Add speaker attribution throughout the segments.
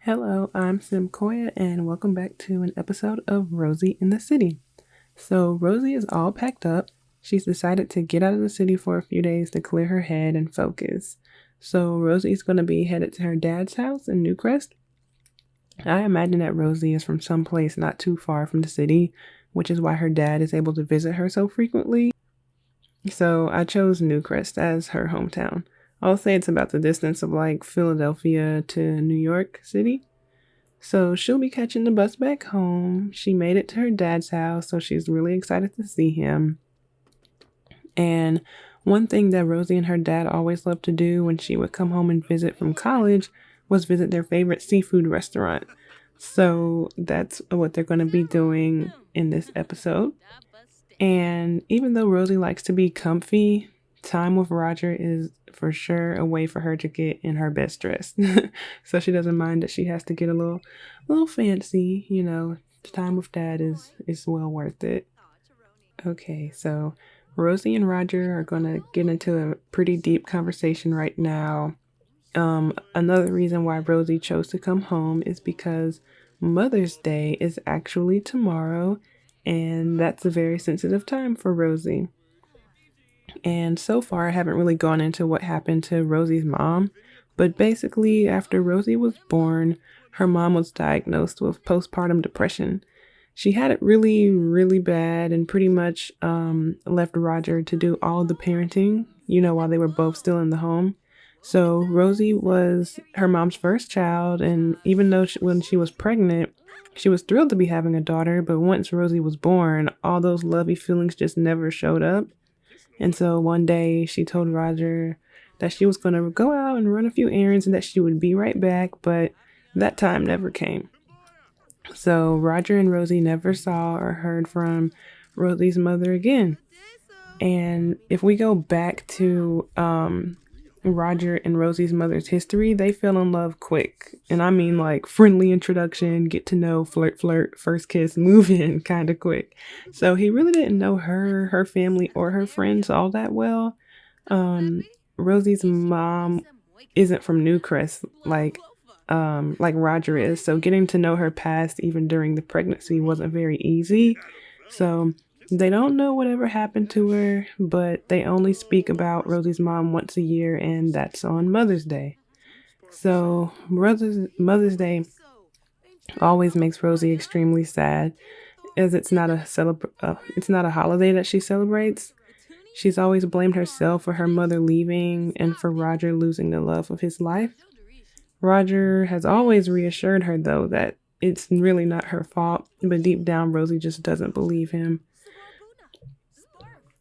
Speaker 1: Hello, I'm Sim Koya, and welcome back to an episode of Rosie in the City. So, Rosie is all packed up. She's decided to get out of the city for a few days to clear her head and focus. So, Rosie's going to be headed to her dad's house in Newcrest. I imagine that Rosie is from someplace not too far from the city, which is why her dad is able to visit her so frequently. So, I chose Newcrest as her hometown. I'll say it's about the distance of like Philadelphia to New York City. So she'll be catching the bus back home. She made it to her dad's house, so she's really excited to see him. And one thing that Rosie and her dad always loved to do when she would come home and visit from college was visit their favorite seafood restaurant. So that's what they're going to be doing in this episode. And even though Rosie likes to be comfy, time with Roger is for sure a way for her to get in her best dress. So she doesn't mind that she has to get a little fancy, time with dad is well worth it. Okay, so Rosie and Roger are going to get into a pretty deep conversation right now. Another reason why Rosie chose to come home is because Mother's Day is actually tomorrow, and that's a very sensitive time for Rosie. And so far, I haven't really gone into what happened to Rosie's mom, but basically, after Rosie was born, her mom was diagnosed with postpartum depression. She had it really, really bad and pretty much left Roger to do all the parenting, while they were both still in the home. So Rosie was her mom's first child, and even though when she was pregnant, she was thrilled to be having a daughter, but once Rosie was born, all those lovey feelings just never showed up. And so one day she told Roger that she was going to go out and run a few errands and that she would be right back, but that time never came. So Roger and Rosie never saw or heard from Rosie's mother again. And if we go back to Roger and Rosie's mother's history, they fell in love quick. And I mean like friendly introduction, get to know, flirt, first kiss, move in kind of quick. So he really didn't know her family, or her friends all that well. Rosie's mom isn't from Newcrest like Roger is. So getting to know her past even during the pregnancy wasn't very easy. So they don't know whatever happened to her, but they only speak about Rosie's mom once a year, and that's on Mother's Day. So Mother's Day always makes Rosie extremely sad, as it's not a holiday that she celebrates. She's always blamed herself for her mother leaving and for Roger losing the love of his life. Roger has always reassured her, though, that it's really not her fault, but deep down, Rosie just doesn't believe him.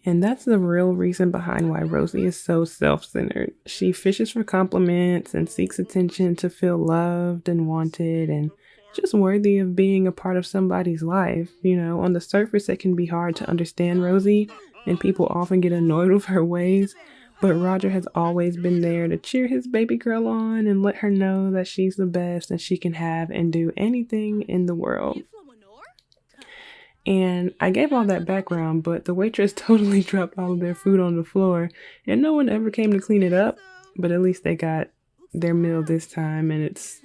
Speaker 1: And that's the real reason behind why Rosie is so self-centered. She fishes for compliments and seeks attention to feel loved and wanted and just worthy of being a part of somebody's life. On the surface, it can be hard to understand Rosie, and people often get annoyed with her ways. But Roger has always been there to cheer his baby girl on and let her know that she's the best and she can have and do anything in the world. And I gave all that background, but the waitress totally dropped all of their food on the floor, and no one ever came to clean it up. But at least they got their meal this time, and it's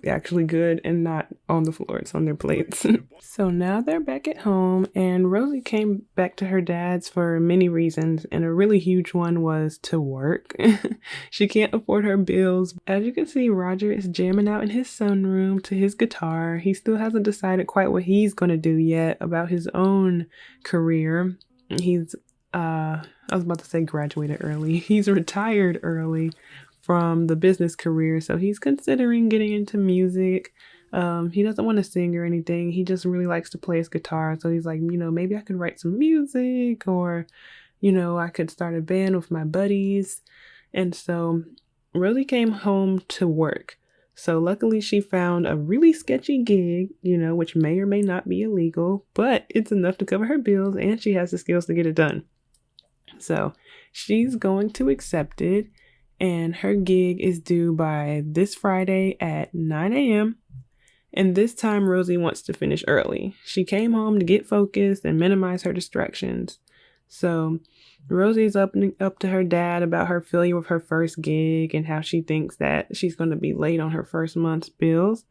Speaker 1: actually good and not on the floor. It's on their plates. So now they're back at home, and Rosie came back to her dad's for many reasons, and a really huge one was to work. She can't afford her bills. As you can see, Roger is jamming out in his sunroom to his guitar. He still hasn't decided quite what he's going to do yet about his own career. He's I was about to say graduated early. He's retired early from the business career, so he's considering getting into music. He doesn't want to sing or anything. He just really likes to play his guitar. So he's like, maybe I could write some music, or, I could start a band with my buddies. And so Rosie came home to work. So luckily she found a really sketchy gig, which may or may not be illegal, but it's enough to cover her bills, and she has the skills to get it done. So she's going to accept it. And her gig is due by this Friday at 9 a.m. And this time, Rosie wants to finish early. She came home to get focused and minimize her distractions. So Rosie's up to her dad about her failure with her first gig and how she thinks that she's going to be late on her first month's bills.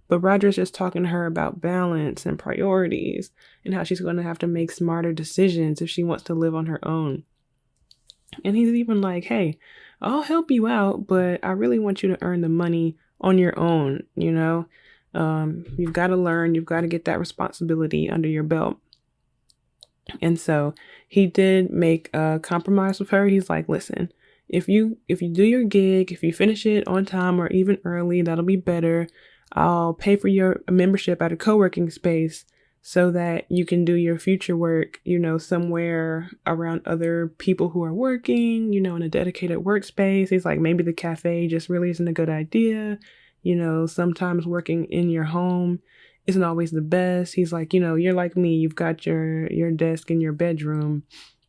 Speaker 1: But Roger's just talking to her about balance and priorities and how she's going to have to make smarter decisions if she wants to live on her own. And he's even like, hey, I'll help you out, but I really want you to earn the money on your own, you know? You've got to learn, you've got to get that responsibility under your belt. And so he did make a compromise with her. He's like, listen, if you do your gig, if you finish it on time or even early, that'll be better. I'll pay for your membership at a co-working space so that you can do your future work, you know, somewhere around other people who are working, you know, in a dedicated workspace. He's like, maybe the cafe just really isn't a good idea. You know, sometimes working in your home isn't always the best. He's like, you know, you're like me. You've got your desk in your bedroom.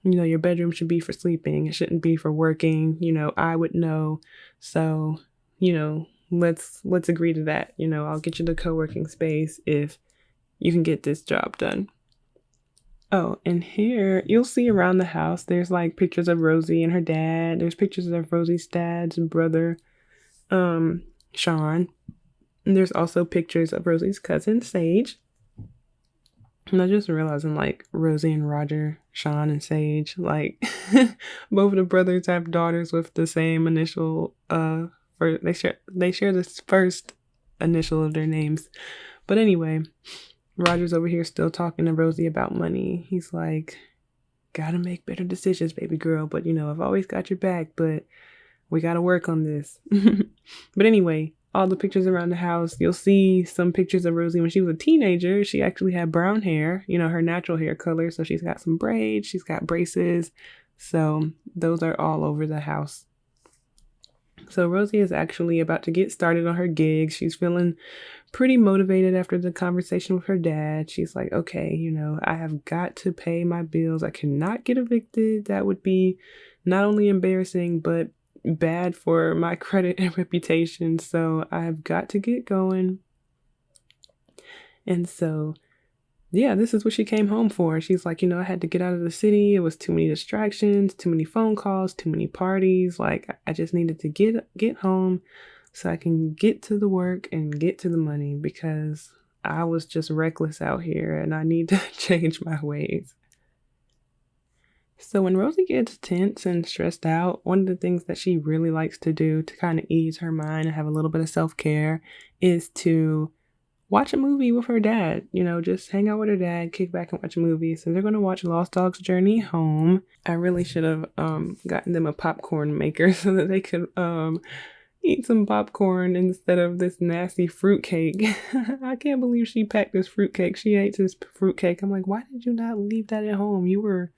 Speaker 1: You know, your bedroom should be for sleeping. It shouldn't be for working. You know, I would know. So, you know, let's agree to that. You know, I'll get you the co-working space if you can get this job done. Oh, and here you'll see around the house, there's like pictures of Rosie and her dad. There's pictures of Rosie's dad's brother, Sean. And there's also pictures of Rosie's cousin, Sage. And I just realizing, like, Rosie and Roger, Sean and Sage, like, both of the brothers have daughters with the same initial, they share this first initial of their names. But anyway, Roger's over here still talking to Rosie about money. He's like, gotta make better decisions, baby girl. But, you know, I've always got your back, but we gotta work on this. But anyway, all the pictures around the house, you'll see some pictures of Rosie when she was a teenager. She actually had brown hair, you know, her natural hair color. So she's got some braids, she's got braces. So those are all over the house. So Rosie is actually about to get started on her gig. She's feeling pretty motivated after the conversation with her dad. She's like, okay, you know, I have got to pay my bills. I cannot get evicted. That would be not only embarrassing, but bad for my credit and reputation. So I've got to get going. And so, yeah, this is what she came home for. She's like, you know, I had to get out of the city. It was too many distractions, too many phone calls, too many parties. Like, I just needed to get home so I can get to the work and get to the money, because I was just reckless out here and I need to change my ways. So when Rosie gets tense and stressed out, one of the things that she really likes to do to kind of ease her mind and have a little bit of self-care is to watch a movie with her dad. You know, just hang out with her dad, kick back and watch a movie. So they're going to watch Lost Dog's Journey Home. I really should have gotten them a popcorn maker so that they could eat some popcorn instead of this nasty fruitcake. I can't believe she packed this fruitcake. She ate this fruitcake. I'm like, why did you not leave that at home? You were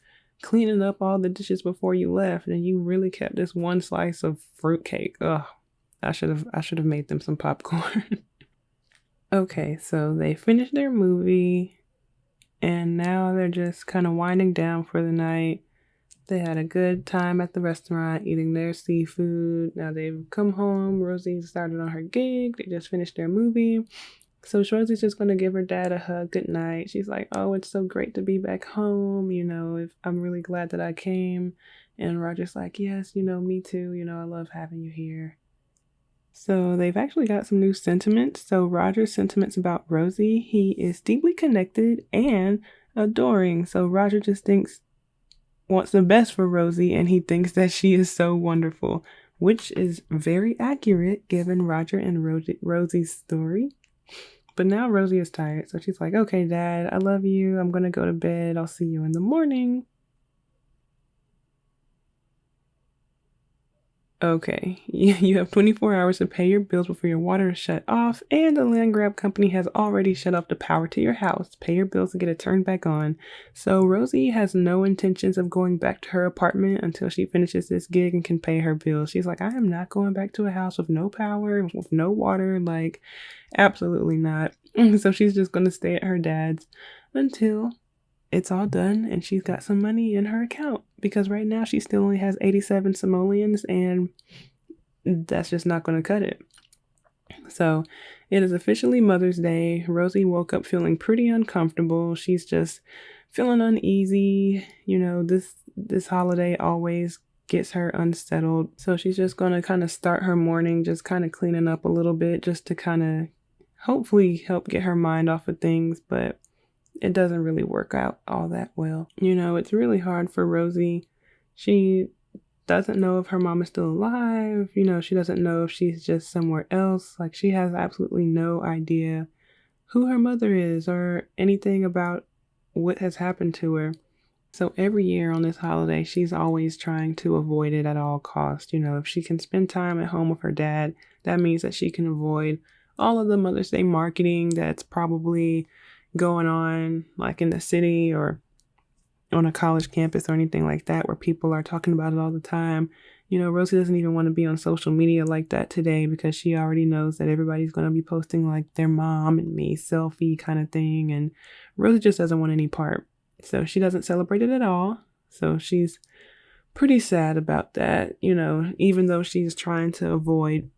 Speaker 1: cleaning up all the dishes before you left, and you really kept this one slice of fruitcake. Ugh, I should have made them some popcorn. Okay, so they finished their movie, and now they're just kind of winding down for the night. They had a good time at the restaurant eating their seafood. Now they've come home. Rosie started on her gig. They just finished their movie. So Rosie's just going to give her dad a hug good night. She's like, oh, it's so great to be back home. You know, I'm really glad that I came. And Roger's like, yes, you know, me too. You know, I love having you here. So they've actually got some new sentiments. So Roger's sentiments about Rosie, he is deeply connected and adoring. So Roger just wants the best for Rosie, and he thinks that she is so wonderful, which is very accurate given Roger and Rosie's story. But now Rosie is tired, so she's like, okay, Dad, I love you. I'm going to go to bed. I'll see you in the morning. Okay, you have 24 hours to pay your bills before your water is shut off, and the land grab company has already shut off the power to your house. Pay your bills and get it turned back on. So Rosie has no intentions of going back to her apartment until she finishes this gig and can pay her bills. She's like, I am not going back to a house with no power, with no water, like, absolutely not. So she's just going to stay at her dad's until it's all done and she's got some money in her account, because right now she still only has 87 simoleons, and that's just not going to cut it. So it is officially Mother's Day. Rosie woke up feeling pretty uncomfortable. She's just feeling uneasy. You know, this this holiday always gets her unsettled. So she's just going to kind of start her morning just kind of cleaning up a little bit just to kind of hopefully help get her mind off of things, but it doesn't really work out all that well. It's really hard for Rosie. She doesn't know if her mom is still alive. She doesn't know if she's just somewhere else. Like, she has absolutely no idea who her mother is or anything about what has happened to her. So every year on this holiday, she's always trying to avoid it at all costs. If she can spend time at home with her dad, that means that she can avoid all of the Mother's Day marketing that's probably going on, like in the city or on a college campus or anything like that, where people are talking about it all the time. Rosie doesn't even want to be on social media like that today because she already knows that everybody's going to be posting like their mom and me selfie kind of thing. And Rosie just doesn't want any part. So she doesn't celebrate it at all. So she's pretty sad about that, even though she's trying to avoid,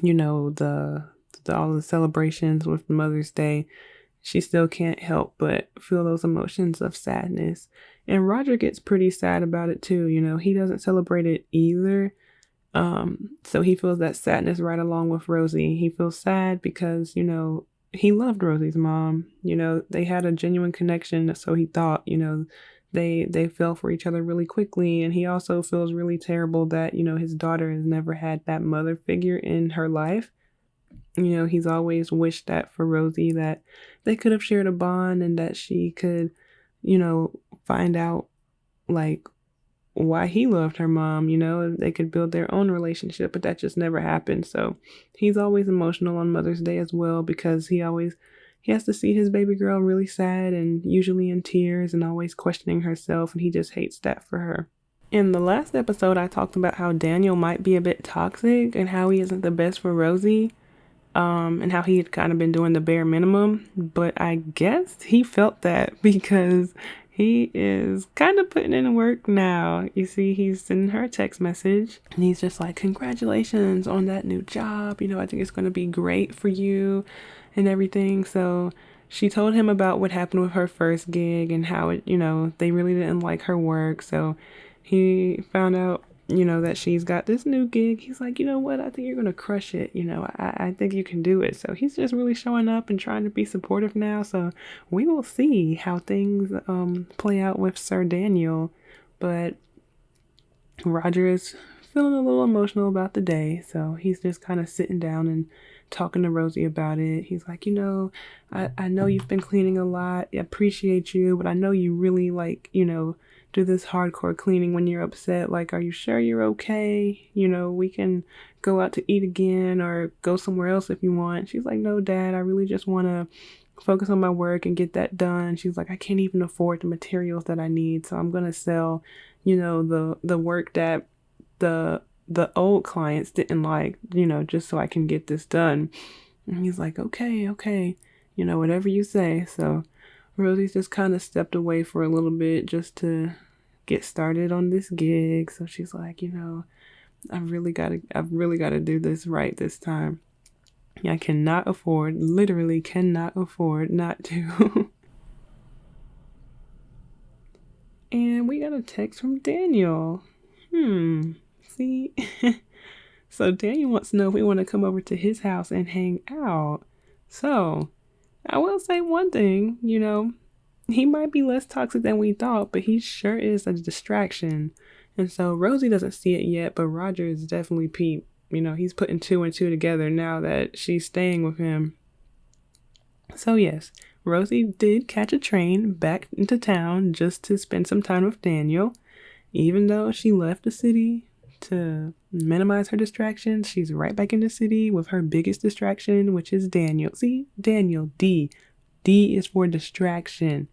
Speaker 1: the all the celebrations with Mother's Day. She still can't help but feel those emotions of sadness. And Roger gets pretty sad about it too. He doesn't celebrate it either. So he feels that sadness right along with Rosie. He feels sad because, he loved Rosie's mom. They had a genuine connection. So he thought, they fell for each other really quickly. And he also feels really terrible that, his daughter has never had that mother figure in her life. He's always wished that for Rosie, that they could have shared a bond and that she could, find out like why he loved her mom, they could build their own relationship, but that just never happened. So he's always emotional on Mother's Day as well, because he has to see his baby girl really sad and usually in tears and always questioning herself, and he just hates that for her. In the last episode, I talked about how Daniel might be a bit toxic and how he isn't the best for Rosie. And how he had kind of been doing the bare minimum, but I guess he felt that because he is kind of putting in work now. You see, he's sending her a text message and he's just like, congratulations on that new job. I think it's going to be great for you and everything. So she told him about what happened with her first gig and how it, they really didn't like her work. So he found out that she's got this new gig. He's like, what? I think you're going to crush it. I think you can do it. So he's just really showing up and trying to be supportive now. So we will see how things play out with Sir Daniel. But Roger is feeling a little emotional about the day. So he's just kind of sitting down and talking to Rosie about it. He's like, I know you've been cleaning a lot. I appreciate you, but I know you really do this hardcore cleaning when you're upset. Like, are you sure you're okay? We can go out to eat again or go somewhere else if you want. She's like, no, Dad, I really just want to focus on my work and get that done. She's like, I can't even afford the materials that I need. So I'm going to sell, the work that the old clients didn't like, just so I can get this done. And he's like, okay, whatever you say. So Rosie's just kind of stepped away for a little bit just to get started on this gig. So she's like, I've really got to do this right this time. I literally cannot afford not to. And we got a text from Daniel. See? So Daniel wants to know if we want to come over to his house and hang out. So I will say one thing, he might be less toxic than we thought, but he sure is a distraction. And so Rosie doesn't see it yet, but Roger is definitely peeped. He's putting 2 and 2 together now that she's staying with him. So yes, Rosie did catch a train back into town just to spend some time with Daniel. Even though she left the city to minimize her distractions, she's right back in the city with her biggest distraction, which is Daniel. See, Daniel, D. D is for distraction.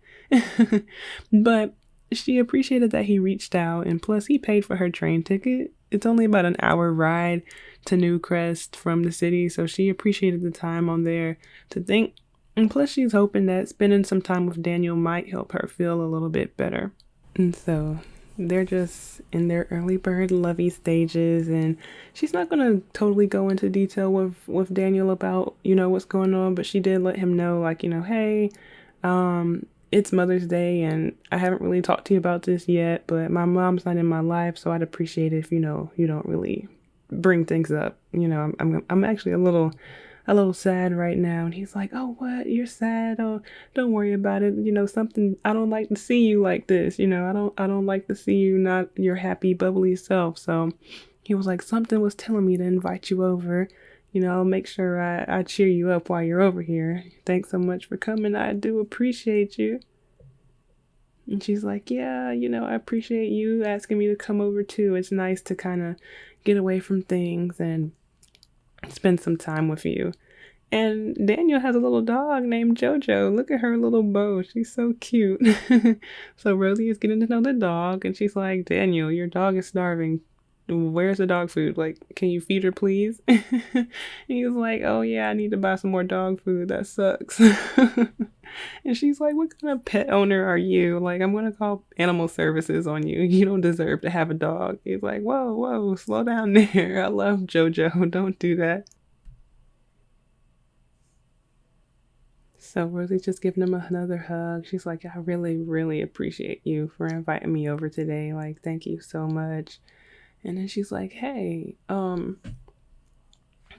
Speaker 1: But she appreciated that he reached out, and plus he paid for her train ticket. It's only about an hour ride to Newcrest from the city, so she appreciated the time on there to think. And plus she's hoping that spending some time with Daniel might help her feel a little bit better. And so they're just in their early bird lovey stages, and she's not going to totally go into detail with Daniel about, what's going on, but she did let him know, like, hey, it's Mother's Day, and I haven't really talked to you about this yet, but my mom's not in my life, so I'd appreciate it if you don't really bring things up. I'm actually a little sad right now." And he's like, "Oh, what? You're sad? Oh, don't worry about it. Something. I don't like to see you like this. I don't like to see you not your happy, bubbly self." So he was like, "Something was telling me to invite you over. I'll make sure I cheer you up while you're over here. Thanks so much for coming. I do appreciate you." And she's like, "Yeah, I appreciate you asking me to come over too. It's nice to kind of get away from things and spend some time with you." And Daniel has a little dog named Jojo. Look at her little bow. She's so cute. So Rosie is getting to know the dog, and she's like, "Daniel, your dog is starving. Where's the dog food? Like, can you feed her, please?" And he was like, "Oh, yeah, I need to buy some more dog food. That sucks." And she's like, "What kind of pet owner are you? Like, I'm going to call animal services on you. You don't deserve to have a dog." He's like, "Whoa, whoa, slow down there. I love Jojo. Don't do that." So Rosie's just giving him another hug. She's like, "I really, really appreciate you for inviting me over today. Like, thank you so much." And then she's like, "Hey,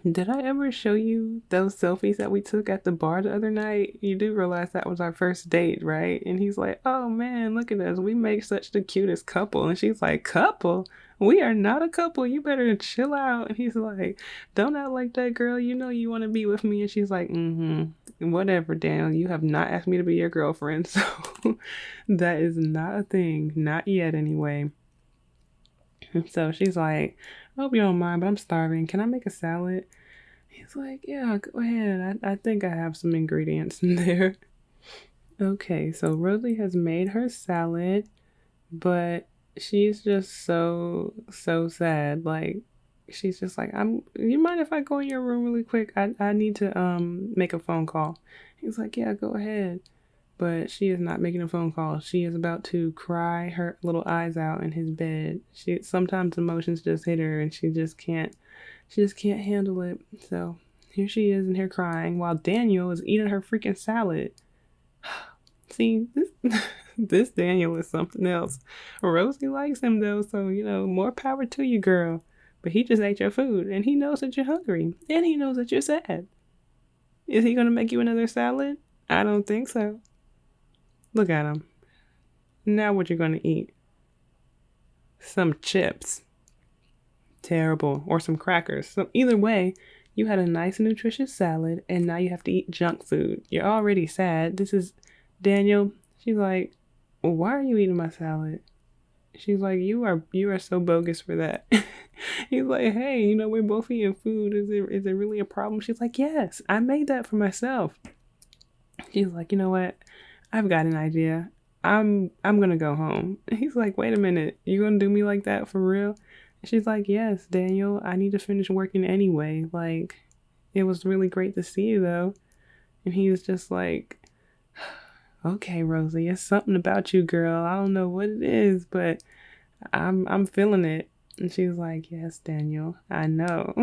Speaker 1: did I ever show you those selfies that we took at the bar the other night? You do realize that was our first date, right?" And he's like, "Oh man, look at us. We make such the cutest couple." And she's like, "Couple? We are not a couple. You better chill out." And he's like, "Don't act like that, girl. You know you want to be with me." And she's like, "Whatever, Daniel. You have not asked me to be your girlfriend. So that is not a thing. Not yet, anyway." And so she's like, "I hope you don't mind, but I'm starving. Can I make a salad?" He's like, "Yeah, go ahead. I think I have some ingredients in there." Okay, so Rosie has made her salad, but she's just so sad. Like, she's just like, You mind if I go in your room really quick? I need to make a phone call." He's like, "Yeah, go ahead." But she is not making a phone call. She is about to cry her little eyes out in his bed. Sometimes emotions just hit her, and she just can't handle it. So here she is in here crying while Daniel is eating her freaking salad. See, this Daniel is something else. Rosie likes him though, so more power to you, girl. But he just ate your food, and he knows that you're hungry, and he knows that you're sad. Is he gonna make you another salad? I don't think so. Look at him. Now what you're gonna eat? Some chips. Terrible. Or some crackers. So either way, you had a nice nutritious salad, and now you have to eat junk food. You're already sad. This is Daniel. She's like, "Why are you eating my salad?" She's like, "You are so bogus for that." He's like, "Hey, we're both eating food. Is it really a problem?" She's like, "Yes, I made that for myself." She's like, "You know what? I've got an idea. I'm gonna go home." He's like, "Wait a minute, you gonna do me like that for real?" She's like, "Yes, Daniel, I need to finish working anyway. Like, it was really great to see you though." And he was just like, "Okay, Rosie, it's something about you, girl. I don't know what it is, but I'm feeling it." And she's like, "Yes, Daniel, I know."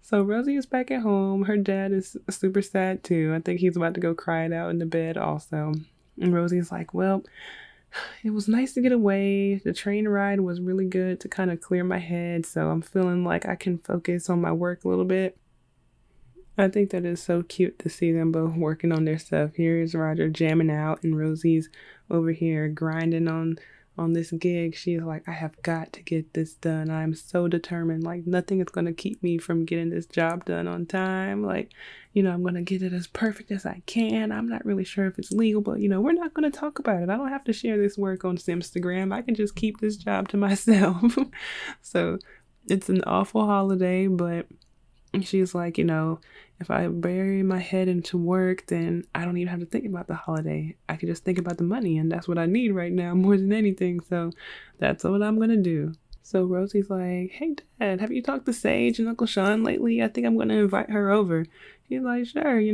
Speaker 1: So Rosie is back at home. Her dad is super sad too. I think he's about to go cry it out in the bed also. And Rosie's like, "Well, it was nice to get away. The train ride was really good to kind of clear my head. So I'm feeling like I can focus on my work a little bit." I think that is so cute to see them both working on their stuff. Here's Roger jamming out, and Rosie's over here grinding on this gig. She's like, "I have got to get this done. I'm so determined. Like, nothing is going to keep me from getting this job done on time. Like, I'm going to get it as perfect as I can. I'm not really sure if it's legal, but, we're not going to talk about it. I don't have to share this work on Instagram. I can just keep this job to myself." So it's an awful holiday, but she's like, "If I bury my head into work, then I don't even have to think about the holiday. I can just think about the money, and that's what I need right now more than anything. So that's what I'm going to do." So Rosie's like, "Hey, Dad, have you talked to Sage and Uncle Sean lately? I think I'm going to invite her over." He's like, sure, he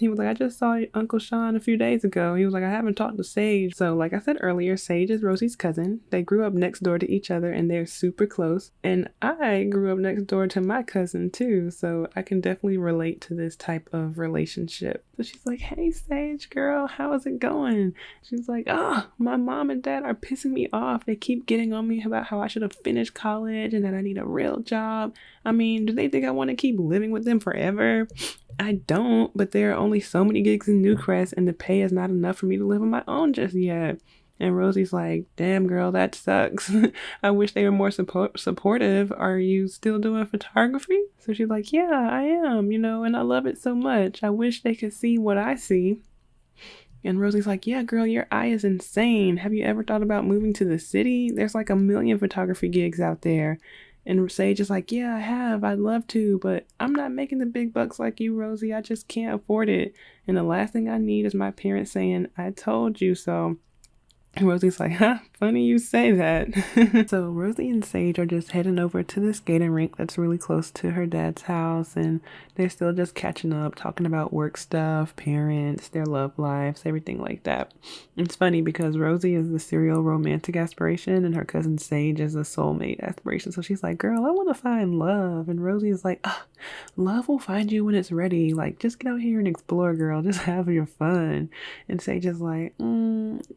Speaker 1: was like, I just saw Uncle Sean a few days ago. He was like, I haven't talked to Sage. So like I said earlier, Sage is Rosie's cousin. They grew up next door to each other and they're super close. And I grew up next door to my cousin too. So I can definitely relate to this type of relationship. So she's like, hey, Sage girl, how is it going? She's like, oh, my mom and dad are pissing me off. They keep getting on me about how I should have finished college and that I need a real job. I mean, do they think I want to keep living with them forever? I don't, but there are only so many gigs in Newcrest and the pay is not enough for me to live on my own just yet. And Rosie's like, damn girl, that sucks. I wish they were more supportive. Are you still doing photography? So she's like, yeah, I am, and I love it so much. I wish they could see what I see. And Rosie's like, yeah, girl, your eye is insane. Have you ever thought about moving to the city? There's like 1,000,000 photography gigs out there. And Sage is like, yeah, I have. I'd love to, but I'm not making the big bucks like you, Rosie. I just can't afford it. And the last thing I need is my parents saying, I told you so. And Rosie's like, huh, funny you say that. So Rosie and Sage are just heading over to the skating rink that's really close to her dad's house. And they're still just catching up, talking about work stuff, parents, their love lives, everything like that. It's funny because Rosie is the serial romantic aspiration and her cousin Sage is a soulmate aspiration. So she's like, girl, I want to find love. And Rosie is like, love will find you when it's ready. Like, just get out here and explore, girl. Just have your fun. And Sage is like,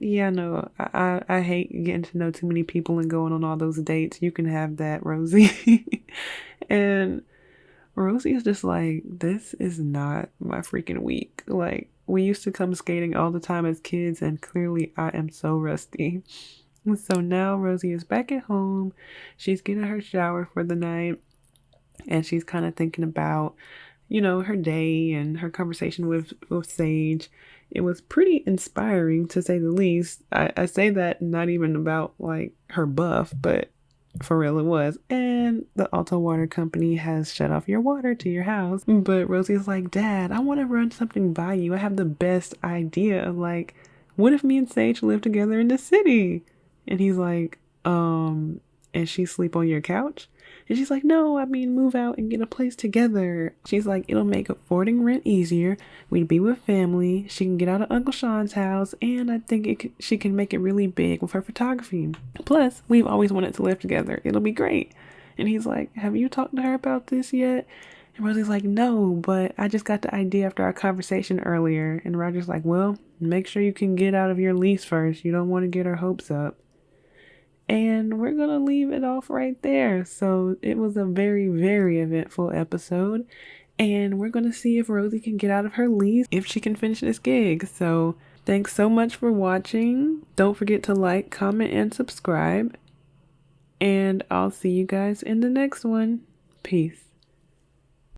Speaker 1: yeah, no. I hate getting to know too many people and going on all those dates. You can have that, Rosie. And Rosie is just like, this is not my freaking week. Like, we used to come skating all the time as kids, and clearly I am so rusty. So now Rosie is back at home. She's getting her shower for the night, and she's kind of thinking about, her day and her conversation with Sage. It was pretty inspiring, to say the least. I say that not even about like her buff, but for real it was. And the Alto Water Company has shut off your water to your house. But Rosie's like, Dad, I want to run something by you. I have the best idea. Like, what if me and Sage live together in the city? And he's like, and she sleep on your couch? And she's like, no, I mean, move out and get a place together. She's like, it'll make affording rent easier. We'd be with family. She can get out of Uncle Sean's house. And I think she can make it really big with her photography. Plus, we've always wanted to live together. It'll be great. And he's like, have you talked to her about this yet? And Rosie's like, no, but I just got the idea after our conversation earlier. And Roger's like, well, make sure you can get out of your lease first. You don't want to get her hopes up. And we're going to leave it off right there. So it was a very, very eventful episode. And we're going to see if Rosie can get out of her lease, if she can finish this gig. So thanks so much for watching. Don't forget to like, comment, and subscribe. And I'll see you guys in the next one. Peace.